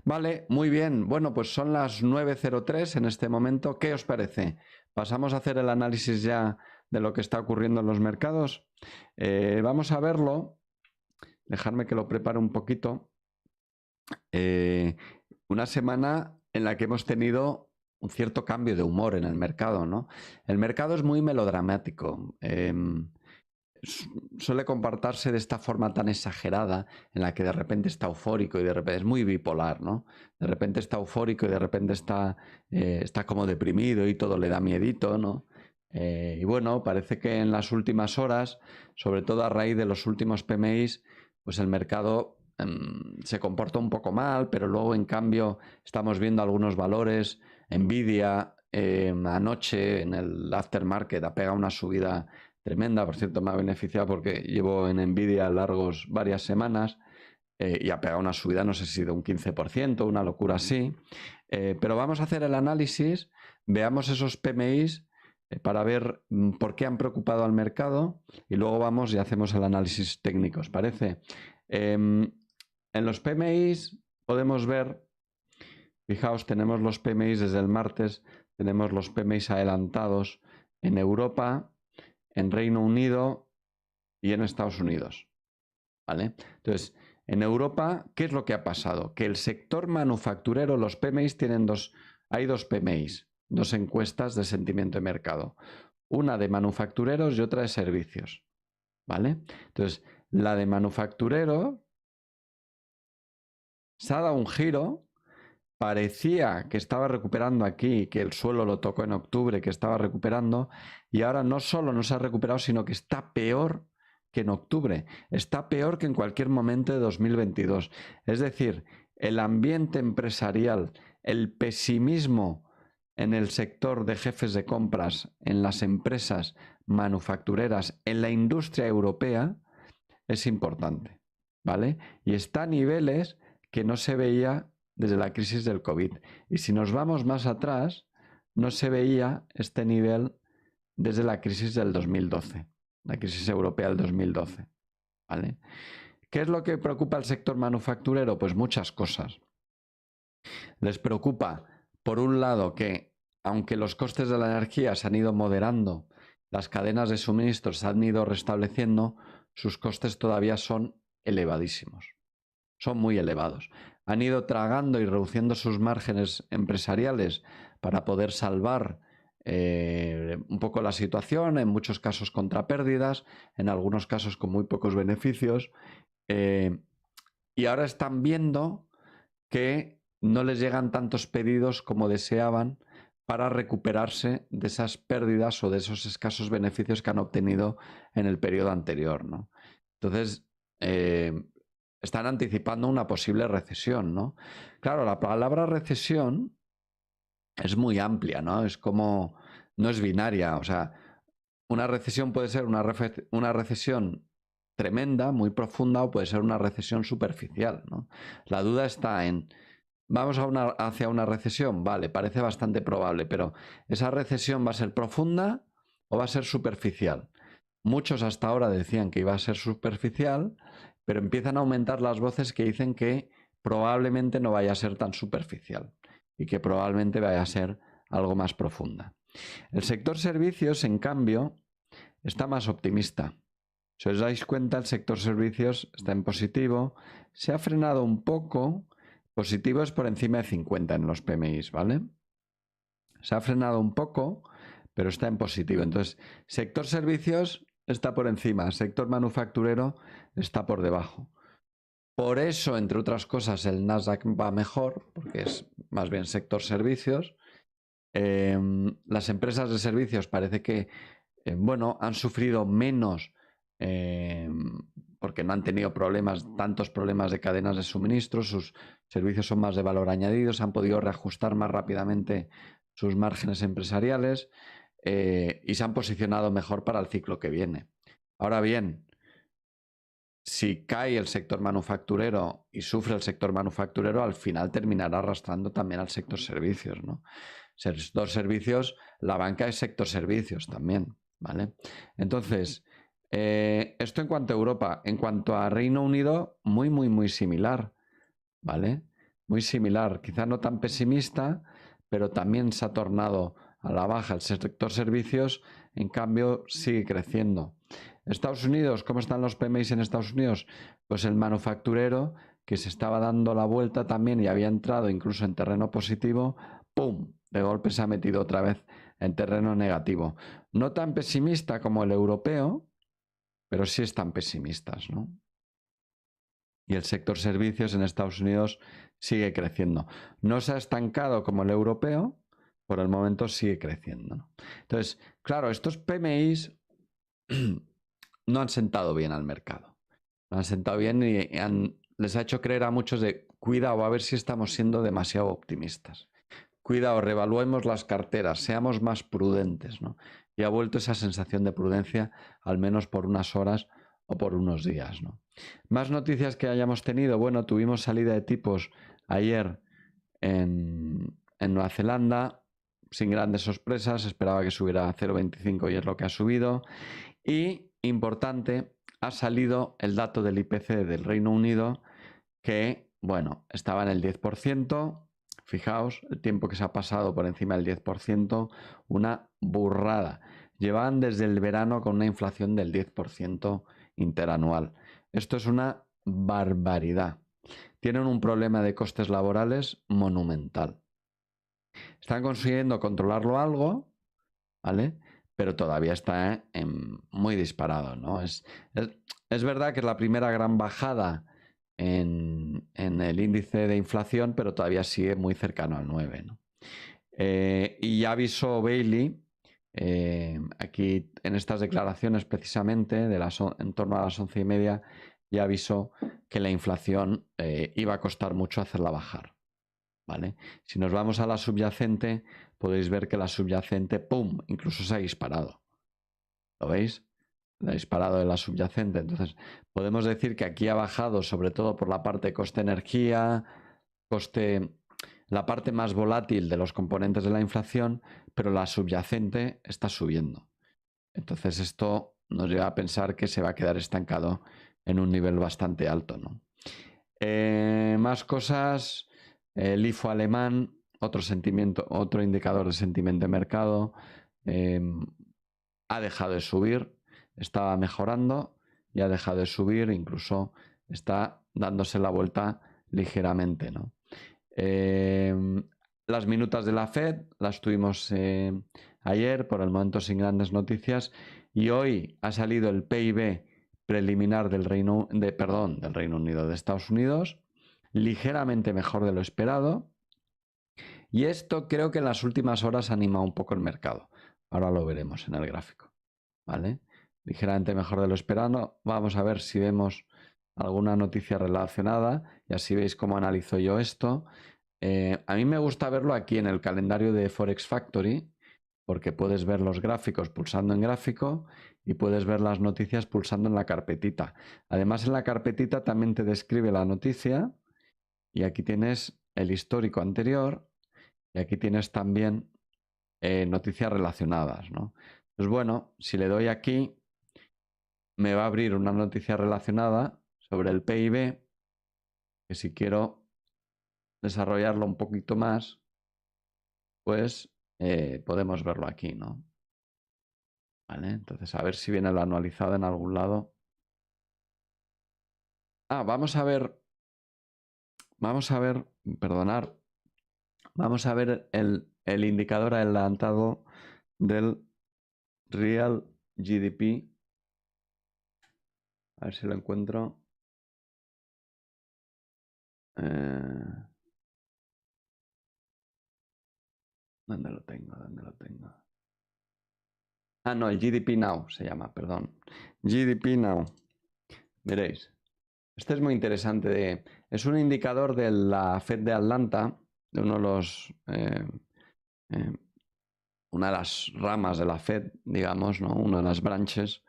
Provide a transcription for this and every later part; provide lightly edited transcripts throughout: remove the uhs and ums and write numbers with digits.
Vale, muy bien. Bueno, pues son las 9:03 en este momento. ¿Qué os parece? ¿Pasamos a hacer el análisis ya de lo que está ocurriendo en los mercados? Vamos a verlo. Dejadme que lo prepare un poquito. Una semana en la que hemos tenido un cierto cambio de humor en el mercado, ¿no? El mercado es muy melodramático. Suele comportarse de esta forma tan exagerada en la que de repente está eufórico y de repente es muy bipolar, ¿no? De repente está eufórico y de repente está como deprimido y todo le da miedito, ¿no? Y bueno, parece que en las últimas horas, sobre todo a raíz de los últimos PMIs, pues el mercado se comporta un poco mal, pero luego en cambio estamos viendo algunos valores. Nvidia anoche en el aftermarket ha pegado una subida tremenda. Por cierto, me ha beneficiado porque llevo en Nvidia largos varias semanas y ha pegado una subida, no sé si de un 15%, una locura así. Pero vamos a hacer el análisis, veamos esos PMIs para ver por qué han preocupado al mercado y luego vamos y hacemos el análisis técnico, ¿os parece? En los PMIs podemos ver, fijaos, tenemos los PMIs desde el martes, tenemos los PMIs adelantados en Europa, en Reino Unido y en Estados Unidos. ¿Vale? Entonces, en Europa, ¿qué es lo que ha pasado? Que el sector manufacturero, los PMIs hay dos PMIs, dos encuestas de sentimiento de mercado. Una de manufactureros y otra de servicios. ¿Vale? Entonces, la de manufacturero se ha dado un giro. Parecía que estaba recuperando aquí, que el suelo lo tocó en octubre, que estaba recuperando, y ahora no solo no se ha recuperado, sino que está peor que en octubre, está peor que en cualquier momento de 2022. Es decir, el ambiente empresarial, el pesimismo en el sector de jefes de compras, en las empresas manufactureras, en la industria europea, es importante, ¿vale? Y está a niveles que no se veía desde la crisis del COVID. Y si nos vamos más atrás, no se veía este nivel desde la crisis del 2012, la crisis europea del 2012. ¿Vale? ¿Qué es lo que preocupa al sector manufacturero? Pues muchas cosas. Les preocupa, por un lado, que aunque los costes de la energía se han ido moderando, las cadenas de suministros se han ido restableciendo, sus costes todavía son elevadísimos. Son muy elevados. Han ido tragando y reduciendo sus márgenes empresariales para poder salvar un poco la situación, en muchos casos contra pérdidas, en algunos casos con muy pocos beneficios. Y ahora están viendo que no les llegan tantos pedidos como deseaban para recuperarse de esas pérdidas o de esos escasos beneficios que han obtenido en el periodo anterior, ¿no? Entonces, están anticipando una posible recesión, ¿no? Claro, la palabra recesión es muy amplia, ¿no? Es como, no es binaria, o sea, una recesión puede ser una recesión tremenda, muy profunda, o puede ser una recesión superficial, ¿no? La duda está en, ¿vamos hacia una recesión? Vale, parece bastante probable, pero ¿esa recesión va a ser profunda o va a ser superficial? Muchos hasta ahora decían que iba a ser superficial, pero empiezan a aumentar las voces que dicen que probablemente no vaya a ser tan superficial y que probablemente vaya a ser algo más profunda. El sector servicios, en cambio, está más optimista. Si os dais cuenta, el sector servicios está en positivo, se ha frenado un poco, positivo es por encima de 50 en los PMIs, ¿vale? Se ha frenado un poco, pero está en positivo. Entonces, sector servicios está por encima, sector manufacturero está por debajo. Por eso, entre otras cosas, el Nasdaq va mejor, porque es más bien sector servicios. Las empresas de servicios parece que, bueno, han sufrido menos porque no han tenido tantos problemas de cadenas de suministro, sus servicios son más de valor añadido, se han podido reajustar más rápidamente sus márgenes empresariales y se han posicionado mejor para el ciclo que viene. Ahora bien, si cae el sector manufacturero y sufre el sector manufacturero, al final terminará arrastrando también al sector servicios, ¿no? Sector servicios, la banca es sector servicios también, ¿vale? Entonces, esto en cuanto a Europa. En cuanto a Reino Unido, muy similar. ¿vale? Muy similar, quizá no tan pesimista, pero también se ha tornado a la baja el sector servicios, en cambio sigue creciendo. Estados Unidos, ¿cómo están los PMIs en Estados Unidos? Pues el manufacturero, que se estaba dando la vuelta también y había entrado incluso en terreno positivo, ¡pum! De golpe se ha metido otra vez en terreno negativo. No tan pesimista como el europeo, pero sí están pesimistas, ¿no? Y el sector servicios en Estados Unidos sigue creciendo. No se ha estancado como el europeo, por el momento sigue creciendo, ¿no? Entonces, claro, estos PMIs no han sentado bien al mercado. No han sentado bien y les ha hecho creer a muchos de cuidado, a ver si estamos siendo demasiado optimistas. Cuidado, reevaluemos las carteras, seamos más prudentes, ¿no? Y ha vuelto esa sensación de prudencia, al menos por unas horas o por unos días, ¿no? Más noticias que hayamos tenido. Bueno, tuvimos salida de tipos ayer en Nueva Zelanda, sin grandes sorpresas, esperaba que subiera a 0,25 y es lo que ha subido. Y, importante, ha salido el dato del IPC del Reino Unido que, bueno, estaba en el 10%. Fijaos el tiempo que se ha pasado por encima del 10%, una burrada. Llevaban desde el verano con una inflación del 10% interanual. Esto es una barbaridad. Tienen un problema de costes laborales monumental. Están consiguiendo controlarlo algo, ¿vale? Pero todavía está muy disparado, ¿no? Es verdad que es la primera gran bajada en el índice de inflación, pero todavía sigue muy cercano al 9, ¿no? Y ya avisó Bailey, aquí en estas declaraciones precisamente, en torno a las 11:30, ya avisó que la inflación iba a costar mucho hacerla bajar, ¿vale? Si nos vamos a la subyacente, podéis ver que la subyacente, ¡pum!, incluso se ha disparado. ¿Lo veis? La ha disparado de la subyacente. Entonces, podemos decir que aquí ha bajado sobre todo por la parte coste-energía, la parte más volátil de los componentes de la inflación, pero la subyacente está subiendo. Entonces, esto nos lleva a pensar que se va a quedar estancado en un nivel bastante alto, ¿no? Más cosas, el IFO alemán, otro indicador de sentimiento de mercado, ha dejado de subir, estaba mejorando y ha dejado de subir, incluso está dándose la vuelta ligeramente, ¿no? Las minutas de la Fed las tuvimos ayer, por el momento sin grandes noticias, y hoy ha salido el PIB preliminar del Reino Unido, de Estados Unidos, ligeramente mejor de lo esperado, y esto creo que en las últimas horas ha animado un poco el mercado. Ahora lo veremos en el gráfico, ¿vale? Ligeramente mejor de lo esperado. Vamos a ver si vemos alguna noticia relacionada y así veis cómo analizo yo esto. A mí me gusta verlo aquí en el calendario de Forex Factory, porque puedes ver los gráficos pulsando en gráfico y puedes ver las noticias pulsando en la carpetita. Además, en la carpetita también te describe la noticia y aquí tienes el histórico anterior y aquí tienes también noticias relacionadas, ¿no? Pues bueno, si le doy aquí, me va a abrir una noticia relacionada sobre el PIB, que si quiero desarrollarlo un poquito más, pues podemos verlo aquí, ¿no? ¿Vale? Entonces, a ver si viene lo anualizado en algún lado. Vamos a ver, perdonar, vamos a ver el indicador adelantado del Real GDP. A ver si lo encuentro. ¿Dónde lo tengo? No, el GDP Now se llama, perdón. GDP Now. Veréis. Este es muy interesante. Es un indicador de la Fed de Atlanta, de una de las ramas de la Fed, digamos, ¿no? Una de las branches.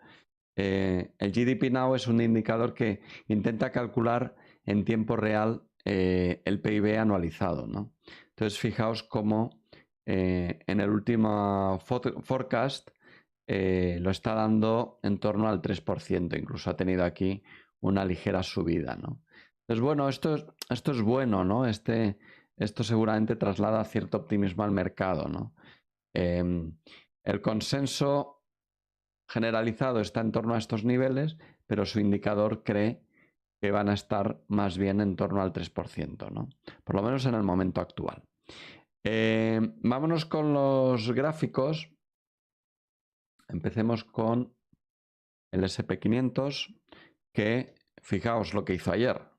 El GDP Now es un indicador que intenta calcular en tiempo real el PIB anualizado, ¿no? Entonces, fijaos cómo en el último forecast lo está dando en torno al 3%, incluso ha tenido aquí una ligera subida, ¿no? Entonces, bueno, esto es bueno, ¿no? Esto seguramente traslada cierto optimismo al mercado, ¿no? El consenso generalizado está en torno a estos niveles, pero su indicador cree que van a estar más bien en torno al 3%, ¿no? Por lo menos en el momento actual. Vámonos con los gráficos. Empecemos con el SP500, que fijaos lo que hizo ayer.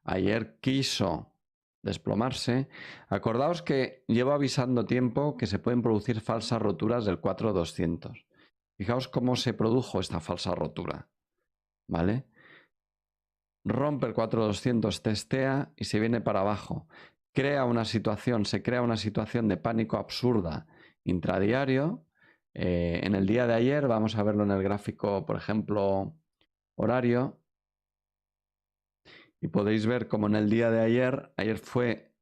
Ayer quiso desplomarse. Acordaos que llevo avisando tiempo que se pueden producir falsas roturas del 4200. Fijaos cómo se produjo esta falsa rotura, ¿vale? Rompe el 4200, testea y se viene para abajo. Se crea una situación de pánico absurda intradiario. En el día de ayer, vamos a verlo en el gráfico, por ejemplo, horario, y podéis ver como en el día de ayer fue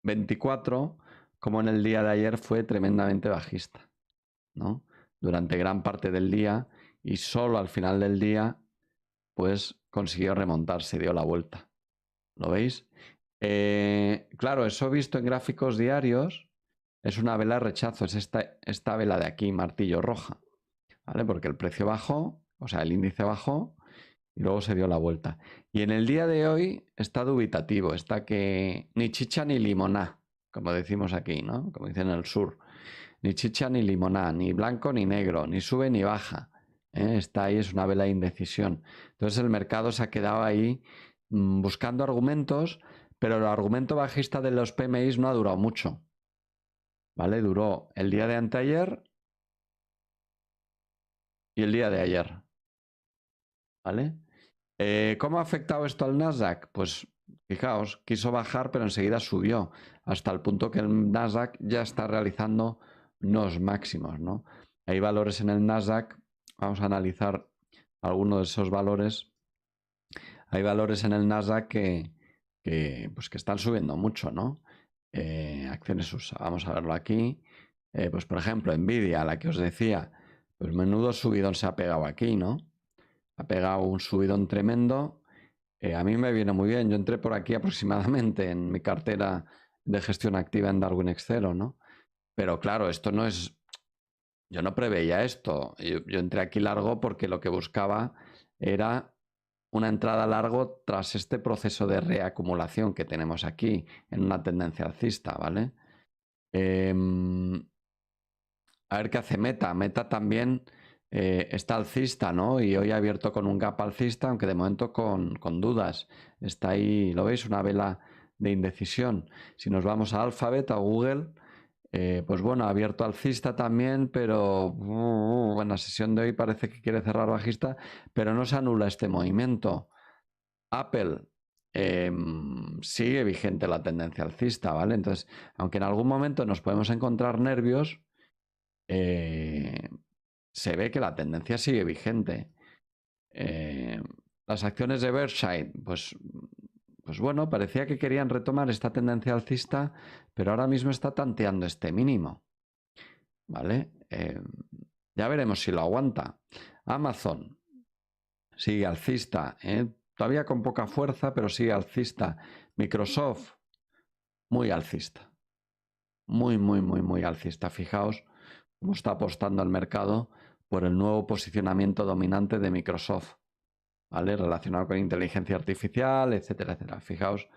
24, como en el día de ayer fue tremendamente bajista, ¿no? Durante gran parte del día, y solo al final del día pues consiguió remontarse, dio la vuelta. ¿Lo veis? Claro, eso visto en gráficos diarios es una vela de rechazo, es esta vela de aquí, martillo roja, ¿vale? Porque el precio bajó, o sea, el índice bajó y luego se dio la vuelta. Y en el día de hoy está dubitativo, está que ni chicha ni limoná, como decimos aquí, ¿no? Como dicen en el sur. Ni chicha ni limoná, ni blanco ni negro, ni sube ni baja. Está ahí, es una vela de indecisión. Entonces el mercado se ha quedado ahí buscando argumentos, pero el argumento bajista de los PMIs no ha durado mucho. ¿Vale? Duró el día de anteayer y el día de ayer. ¿Vale? ¿Cómo ha afectado esto al Nasdaq? Pues fijaos, quiso bajar, pero enseguida subió, hasta el punto que el Nasdaq ya está realizando unos máximos, ¿no? Hay valores en el Nasdaq, vamos a analizar algunos de esos valores. Hay valores en el Nasdaq que están subiendo mucho, ¿no? Acciones USA, vamos a verlo aquí. Pues por ejemplo, Nvidia, la que os decía, pues menudo subidón se ha pegado aquí, ¿no? Ha pegado un subidón tremendo. A mí me viene muy bien. Yo entré por aquí aproximadamente en mi cartera de gestión activa en Darwin X0, ¿no? Pero claro, esto no es... Yo no preveía esto. Yo entré aquí largo porque lo que buscaba era una entrada largo tras este proceso de reacumulación que tenemos aquí en una tendencia alcista, ¿vale? A ver qué hace Meta. Meta también está alcista, ¿no? Y hoy ha abierto con un gap alcista, aunque de momento con dudas. Está ahí, ¿lo veis? Una vela de indecisión. Si nos vamos a Alphabet, a Google, pues bueno, ha abierto alcista también, pero en la sesión de hoy parece que quiere cerrar bajista, pero no se anula este movimiento. Apple sigue vigente la tendencia alcista, ¿vale? Entonces, aunque en algún momento nos podemos encontrar nervios, se ve que la tendencia sigue vigente. Las acciones de Berkshire, pues bueno, parecía que querían retomar esta tendencia alcista, pero ahora mismo está tanteando este mínimo, ¿vale? Ya veremos si lo aguanta. Amazon sigue alcista, todavía con poca fuerza, pero sigue alcista. Microsoft, muy alcista. Muy alcista. Fijaos cómo está apostando el mercado por el nuevo posicionamiento dominante de Microsoft, ¿vale? Relacionado con inteligencia artificial, etcétera, etcétera. Fijaos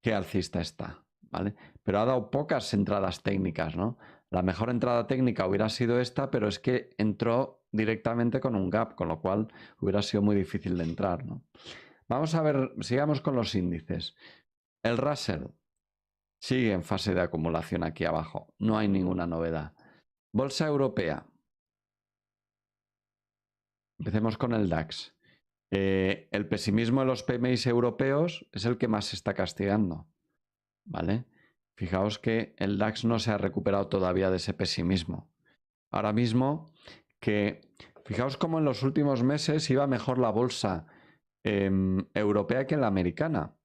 qué alcista está, ¿vale? Pero ha dado pocas entradas técnicas, ¿no? La mejor entrada técnica hubiera sido esta, pero es que entró directamente con un gap, con lo cual hubiera sido muy difícil de entrar, ¿no? Vamos a ver, sigamos con los índices. El Russell sigue en fase de acumulación aquí abajo, no hay ninguna novedad. Bolsa europea. Empecemos con el DAX. El pesimismo de los PMIs europeos es el que más se está castigando, ¿vale? Fijaos que el DAX no se ha recuperado todavía de ese pesimismo. Ahora mismo fijaos cómo en los últimos meses iba mejor la bolsa europea que en la americana.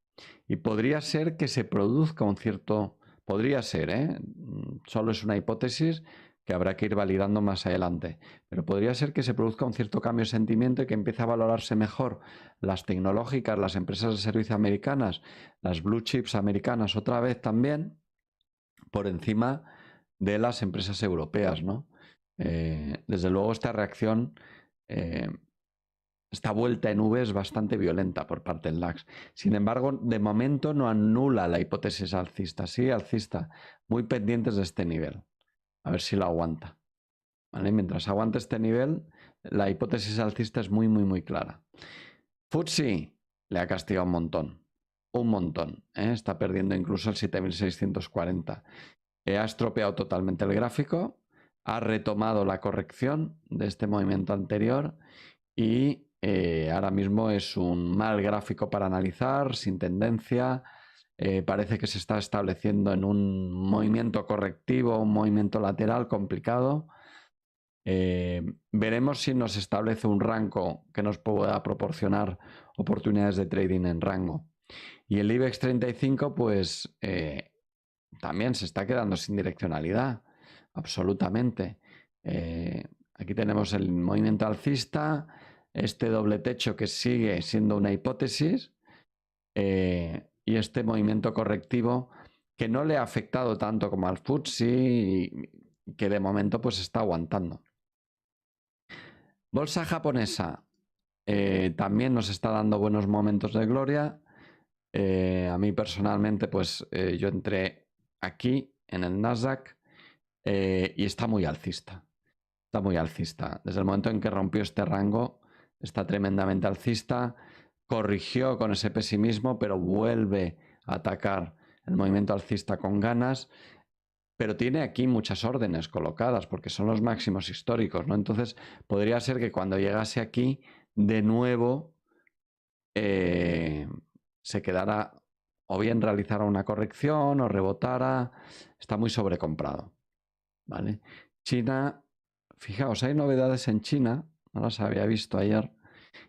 Y podría ser que se produzca un cierto... Podría ser, solo es una hipótesis, que habrá que ir validando más adelante. Pero podría ser que se produzca un cierto cambio de sentimiento y que empiece a valorarse mejor las tecnológicas, las empresas de servicio americanas, las blue chips americanas otra vez también, por encima de las empresas europeas, ¿no? Desde luego esta reacción, esta vuelta en V es bastante violenta por parte del DAX. Sin embargo, de momento no anula la hipótesis alcista, sigue alcista, muy pendientes de este nivel. A ver si lo aguanta. ¿Vale? Mientras aguante este nivel, la hipótesis alcista es muy clara. FTSE le ha castigado un montón. Un montón. Está perdiendo incluso el 7640. Ha estropeado totalmente el gráfico. Ha retomado la corrección de este movimiento anterior. Y ahora mismo es un mal gráfico para analizar, sin tendencia. Parece que se está estableciendo en un movimiento correctivo, un movimiento lateral complicado. Veremos si nos establece un rango que nos pueda proporcionar oportunidades de trading en rango. Y el IBEX 35 pues también se está quedando sin direccionalidad, absolutamente. Aquí tenemos el movimiento alcista, este doble techo que sigue siendo una hipótesis, y este movimiento correctivo que no le ha afectado tanto como al FTSE y que de momento pues está aguantando. Bolsa japonesa también nos está dando buenos momentos de gloria. A mí personalmente pues yo entré aquí en el Nasdaq y está muy alcista. Está muy alcista. Desde el momento en que rompió este rango está tremendamente alcista. Corrigió con ese pesimismo, pero vuelve a atacar el movimiento alcista con ganas, pero tiene aquí muchas órdenes colocadas porque son los máximos históricos, ¿no? Entonces podría ser que cuando llegase aquí de nuevo se quedara o bien realizara una corrección o rebotara. Está muy sobrecomprado, ¿vale? China, fijaos, hay novedades en China, no las había visto ayer.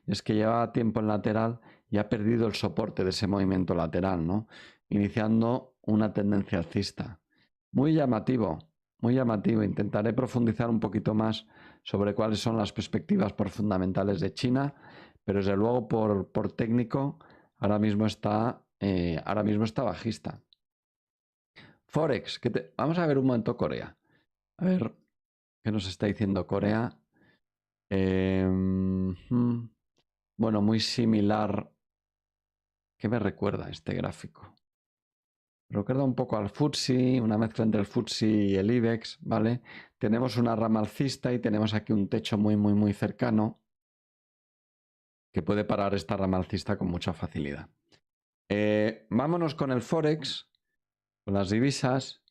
Es que llevaba tiempo en lateral y ha perdido el soporte de ese movimiento lateral, ¿no? Iniciando una tendencia alcista. Muy llamativo, muy llamativo. Intentaré profundizar un poquito más sobre cuáles son las perspectivas por fundamentales de China, pero desde luego por técnico ahora mismo está bajista. Forex, vamos a ver un momento Corea. A ver qué nos está diciendo Corea. Bueno, muy similar. ¿Qué me recuerda este gráfico? Me recuerda un poco al FTSE, una mezcla entre el FTSE y el IBEX, ¿vale? Tenemos una rama alcista y tenemos aquí un techo muy cercano que puede parar esta rama alcista con mucha facilidad. Vámonos con el Forex, con las divisas.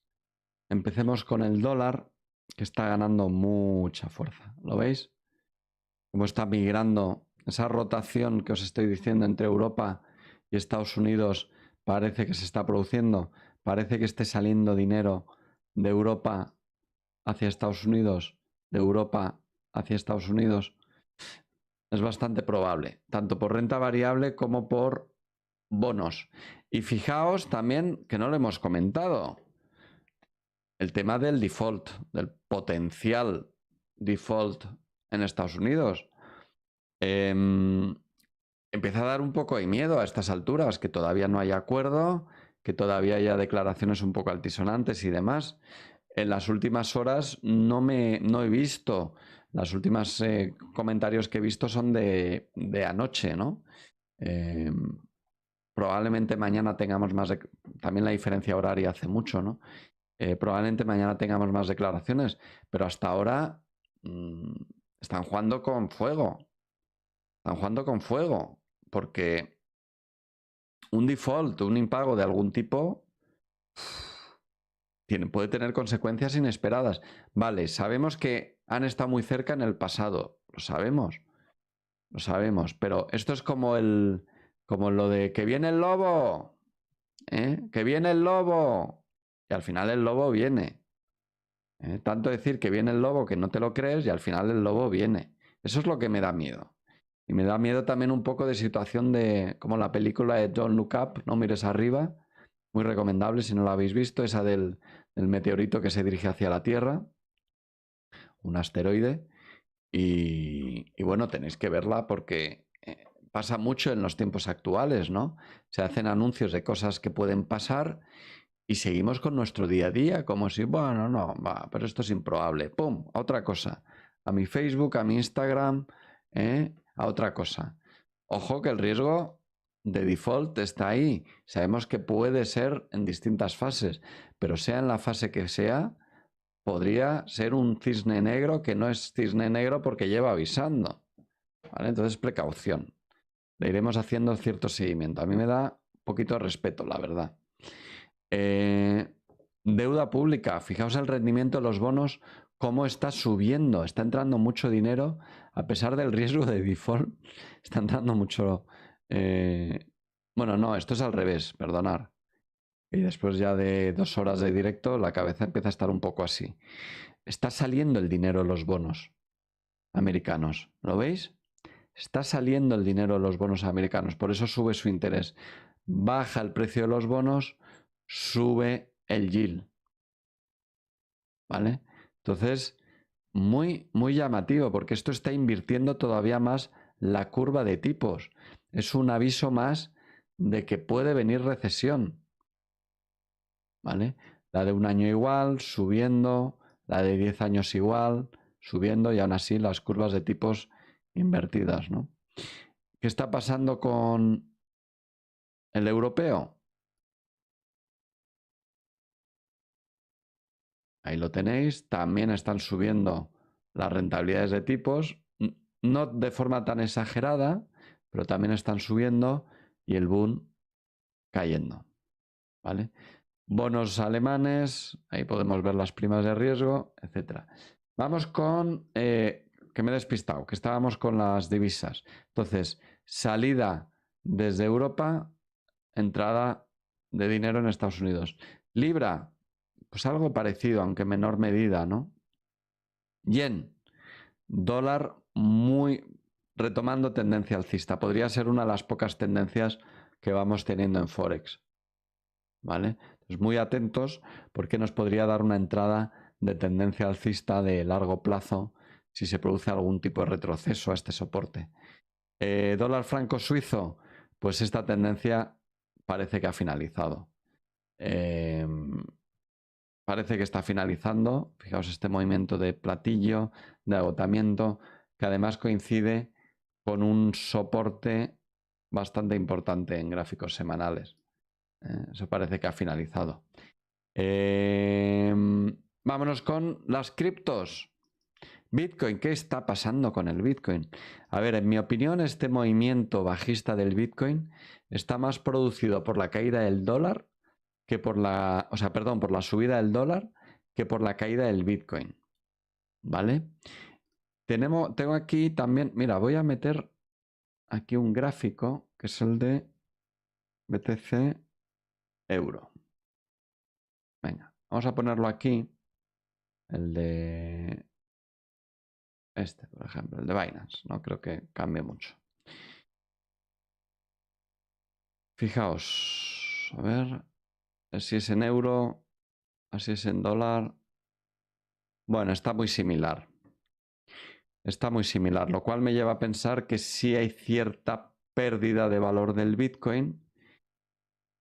Empecemos con el dólar, que está ganando mucha fuerza. ¿Lo veis? Cómo está migrando esa rotación que os estoy diciendo entre Europa y Estados Unidos. Parece que se está produciendo. Parece que esté saliendo dinero de Europa hacia Estados Unidos, de Europa hacia Estados Unidos. Es bastante probable, tanto por renta variable como por bonos. Y fijaos también que no lo hemos comentado, el tema del default, del potencial default en Estados Unidos. Empieza a dar un poco de miedo a estas alturas, que todavía no hay acuerdo, que todavía haya declaraciones un poco altisonantes y demás. En las últimas horas no he visto, las últimas comentarios que he visto son de anoche, ¿no? Probablemente mañana tengamos más, también la diferencia horaria hace mucho, ¿no? Probablemente mañana tengamos más declaraciones, pero hasta ahora están jugando con fuego. Están jugando con fuego, porque un default, un impago de algún tipo puede tener consecuencias inesperadas. Vale, sabemos que han estado muy cerca en el pasado, lo sabemos, pero esto es como lo de que viene el lobo, que viene el lobo, y al final el lobo viene. Tanto decir que viene el lobo que no te lo crees y al final el lobo viene. Eso es lo que me da miedo. Y me da miedo también un poco de situación como la película de Don't Look Up, No mires arriba, muy recomendable si no la habéis visto, esa del meteorito que se dirige hacia la Tierra. un asteroide. Y bueno, tenéis que verla porque pasa mucho en los tiempos actuales, ¿no? Se hacen anuncios de cosas que pueden pasar y seguimos con nuestro día a día como si, bueno, no, va, pero esto es improbable. ¡Pum! A otra cosa. A mi Facebook, a mi Instagram, a otra cosa. Ojo que el riesgo de default está ahí. Sabemos que puede ser en distintas fases, pero sea en la fase que sea, podría ser un cisne negro que no es cisne negro porque lleva avisando. ¿Vale? Entonces, precaución. Le iremos haciendo cierto seguimiento. A mí me da un poquito de respeto, la verdad. Deuda pública. Fijaos el rendimiento de los bonos, cómo está subiendo. Está entrando mucho dinero, a pesar del riesgo de default. Está entrando mucho... Bueno, no, esto es al revés, perdonar. Y después ya de 2 horas de directo, la cabeza empieza a estar un poco así. Está saliendo el dinero de los bonos americanos. ¿Lo veis? Está saliendo el dinero de los bonos americanos. Por eso sube su interés. Baja el precio de los bonos, sube el yield. ¿Vale? Entonces, muy llamativo, porque esto está invirtiendo todavía más la curva de tipos. Es un aviso más de que puede venir recesión. ¿Vale? La de 1 año igual, subiendo, la de 10 años igual, subiendo, y aún así las curvas de tipos invertidas, ¿no? ¿Qué está pasando con el europeo? Ahí lo tenéis, también están subiendo las rentabilidades de tipos, no de forma tan exagerada, pero también están subiendo y el boom cayendo, ¿vale? Bonos alemanes, ahí podemos ver las primas de riesgo, etc. Vamos con, que me he despistado, que estábamos con las divisas. Entonces, salida desde Europa, entrada de dinero en Estados Unidos. Libra, pues algo parecido, aunque en menor medida, ¿no? Yen, dólar muy retomando tendencia alcista. Podría ser una de las pocas tendencias que vamos teniendo en Forex. ¿Vale? Entonces, muy atentos porque nos podría dar una entrada de tendencia alcista de largo plazo si se produce algún tipo de retroceso a este soporte. Dólar franco suizo, pues esta tendencia parece que ha finalizado. Parece que está finalizando. Fijaos este movimiento de platillo, de agotamiento, que además coincide con un soporte bastante importante en gráficos semanales. Eso parece que ha finalizado. Vámonos con las criptos. Bitcoin, ¿qué está pasando con el Bitcoin? A ver, en mi opinión, este movimiento bajista del Bitcoin está más producido por la caída del dólar que por la, por la subida del dólar que por la caída del Bitcoin. ¿Vale? Tengo aquí también, mira, voy a meter aquí un gráfico que es el de BTC euro. Venga, vamos a ponerlo aquí. El de este, por ejemplo, el de Binance. No creo que cambie mucho. Fijaos, a ver, si es en euro, así es en dólar. Bueno, está muy similar. Está muy similar, lo cual me lleva a pensar que sí hay cierta pérdida de valor del Bitcoin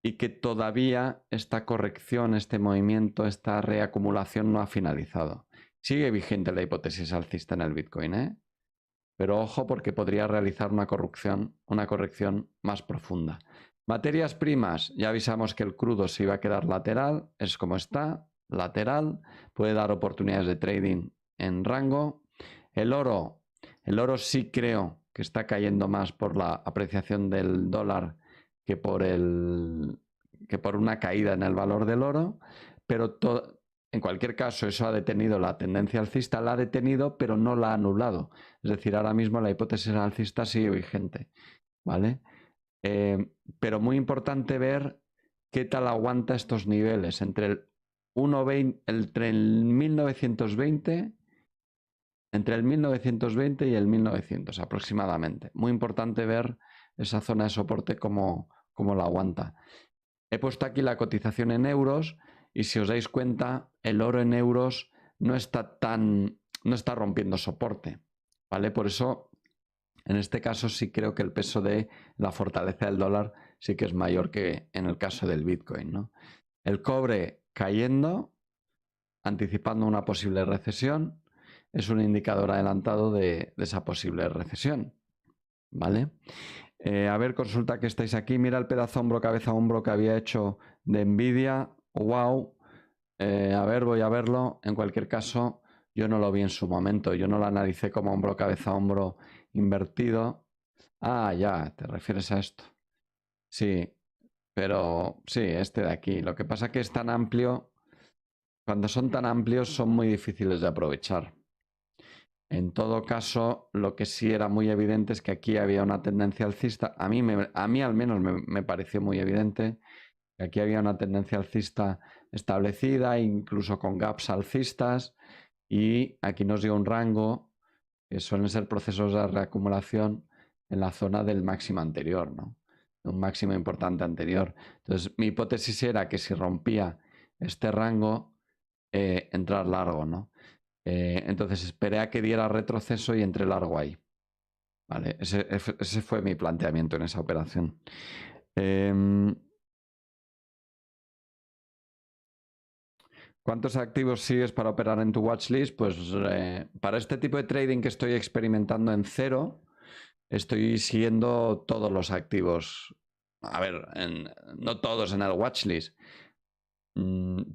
y que todavía esta corrección, este movimiento, esta reacumulación no ha finalizado. Sigue vigente la hipótesis alcista en el Bitcoin, ¿eh? Pero ojo porque podría realizar una corrección más profunda. Materias primas, ya avisamos que el crudo se iba a quedar lateral, es como está, lateral, puede dar oportunidades de trading en rango. El oro sí creo que está cayendo más por la apreciación del dólar que por una caída en el valor del oro, pero en cualquier caso eso ha detenido la tendencia alcista, la ha detenido pero no la ha anulado. Es decir, ahora mismo la hipótesis alcista sigue vigente, ¿vale? Pero muy importante ver qué tal aguanta estos niveles entre el 1920 y el 1900 aproximadamente. Muy importante ver esa zona de soporte cómo la aguanta. He puesto aquí la cotización en euros y si os dais cuenta, el oro en euros no está tan no está rompiendo soporte, ¿vale? Por eso, en este caso sí creo que el peso de la fortaleza del dólar sí que es mayor que en el caso del Bitcoin, ¿no? El cobre cayendo, anticipando una posible recesión, es un indicador adelantado de esa posible recesión, ¿vale? A ver, consulta que estáis aquí. Mira el pedazo hombro, cabeza, hombro que había hecho de Nvidia. ¡Wow! A ver, voy a verlo. En cualquier caso, yo no lo vi en su momento. Yo no lo analicé como hombro, cabeza, hombro invertido. Ah, ya, te refieres a esto. Sí, pero sí, este de aquí. Lo que pasa es que es tan amplio. Cuando son tan amplios son muy difíciles de aprovechar. En todo caso, lo que sí era muy evidente es que aquí había una tendencia alcista. A mí al menos me pareció muy evidente que aquí había una tendencia alcista establecida, incluso con gaps alcistas, y aquí nos dio un rango que suelen ser procesos de reacumulación en la zona del máximo anterior, ¿no? Un máximo importante anterior. Entonces, mi hipótesis era que si rompía este rango, entrar largo, ¿no? Entonces esperé a que diera retroceso y entré largo ahí. Vale, ese fue mi planteamiento en esa operación. ¿Cuántos activos sigues para operar en tu watchlist? Pues para este tipo de trading que estoy experimentando en cero, estoy siguiendo todos los activos. A ver, no todos en el watchlist.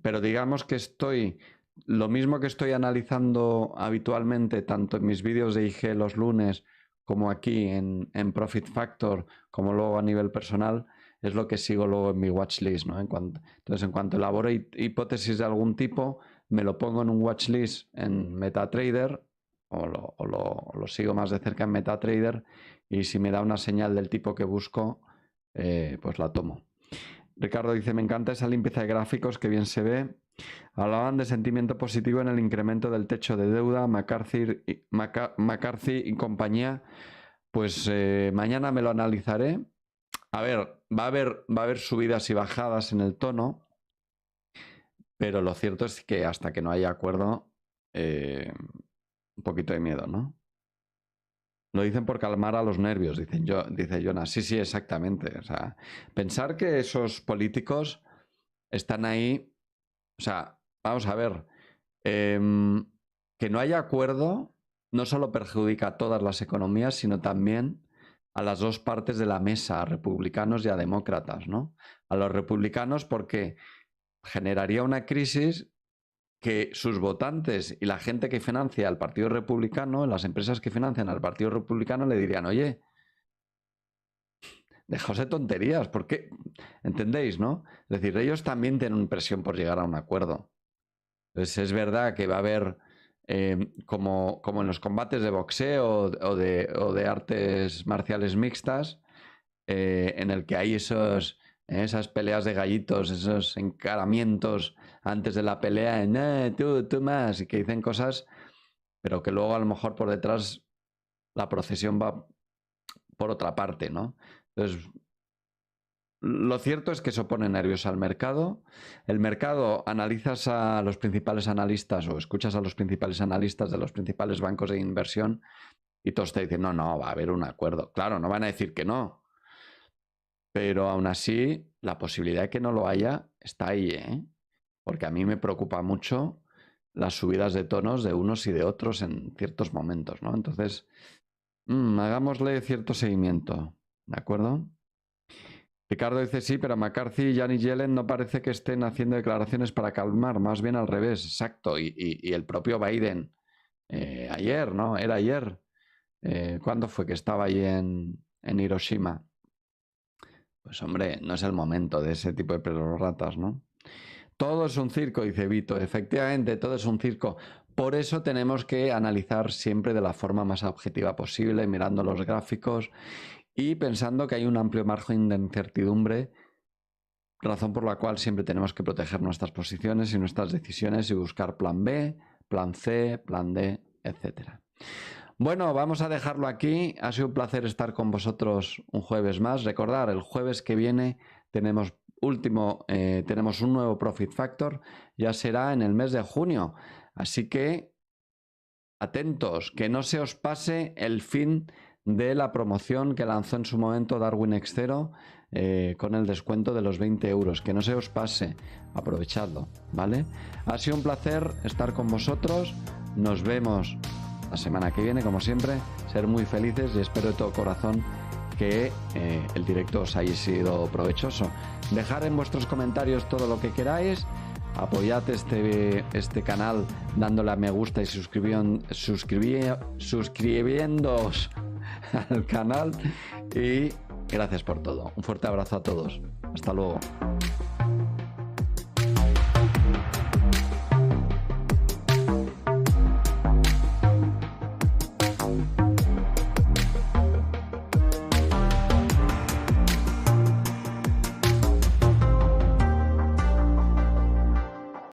Pero digamos que estoy, lo mismo que estoy analizando habitualmente, tanto en mis vídeos de IG los lunes, como aquí en Profit Factor, como luego a nivel personal, es lo que sigo luego en mi watchlist, ¿no? Entonces, en cuanto elaboro hipótesis de algún tipo, me lo pongo en un watchlist en MetaTrader o lo sigo más de cerca en MetaTrader, y si me da una señal del tipo que busco, pues la tomo. Ricardo dice, me encanta esa limpieza de gráficos, que bien se ve. Hablaban de sentimiento positivo en el incremento del techo de deuda, McCarthy y compañía. Pues mañana me lo analizaré. A ver, va a haber subidas y bajadas en el tono, pero lo cierto es que hasta que no haya acuerdo, un poquito de miedo, ¿no? Lo dicen por calmar a los nervios, dice Jonas. Sí, sí, exactamente. O sea, pensar que esos políticos están ahí. O sea, vamos a ver, que no haya acuerdo no solo perjudica a todas las economías, sino también a las dos partes de la mesa, a republicanos y a demócratas, ¿no? A los republicanos porque generaría una crisis que sus votantes y la gente que financia al Partido Republicano, las empresas que financian al Partido Republicano, le dirían, oye, dejaos de tonterías, ¿por qué? ¿Entendéis, no? Es decir, ellos también tienen presión por llegar a un acuerdo. Entonces es verdad que va a haber, como en los combates de boxeo o de artes marciales mixtas, en el que hay esas peleas de gallitos, esos encaramientos antes de la pelea, en, tú más, y que dicen cosas, pero que luego a lo mejor por detrás la procesión va por otra parte, ¿no? Entonces, lo cierto es que eso pone nervioso al mercado. El mercado, analizas a los principales analistas o escuchas a los principales analistas de los principales bancos de inversión y todos te dicen, no, no, va a haber un acuerdo. Claro, no van a decir que no, pero aún así la posibilidad de que no lo haya está ahí, ¿eh? Porque a mí me preocupa mucho las subidas de tonos de unos y de otros en ciertos momentos, ¿no? Entonces, hagámosle cierto seguimiento, ¿de acuerdo? Ricardo dice sí, pero McCarthy y Janet Yellen no parece que estén haciendo declaraciones para calmar, más bien al revés, exacto. Y el propio Biden, ayer, ¿no? Era ayer. ¿Cuándo fue que estaba ahí en Hiroshima? Pues hombre, no es el momento de ese tipo de prerrogatas, ¿no? Todo es un circo, dice Vito. Efectivamente, todo es un circo. Por eso tenemos que analizar siempre de la forma más objetiva posible, mirando los gráficos y pensando que hay un amplio margen de incertidumbre, razón por la cual siempre tenemos que proteger nuestras posiciones y nuestras decisiones y buscar plan B, plan C, plan D, etc. Bueno, vamos a dejarlo aquí. Ha sido un placer estar con vosotros un jueves más. Recordar, el jueves que viene tenemos tenemos un nuevo Profit Factor. Ya será en el mes de junio. Así que atentos, que no se os pase el fin de la promoción que lanzó en su momento Darwin X0 con el descuento de los 20 euros. Que no se os pase, aprovechadlo, ¿vale? Ha sido un placer estar con vosotros. Nos vemos la semana que viene, como siempre. Ser muy felices y espero de todo corazón que el directo os haya sido provechoso. Dejad en vuestros comentarios todo lo que queráis. Apoyad este canal dándole a me gusta y suscribiéndoos al canal. Y gracias por todo. Un fuerte abrazo a todos. Hasta luego.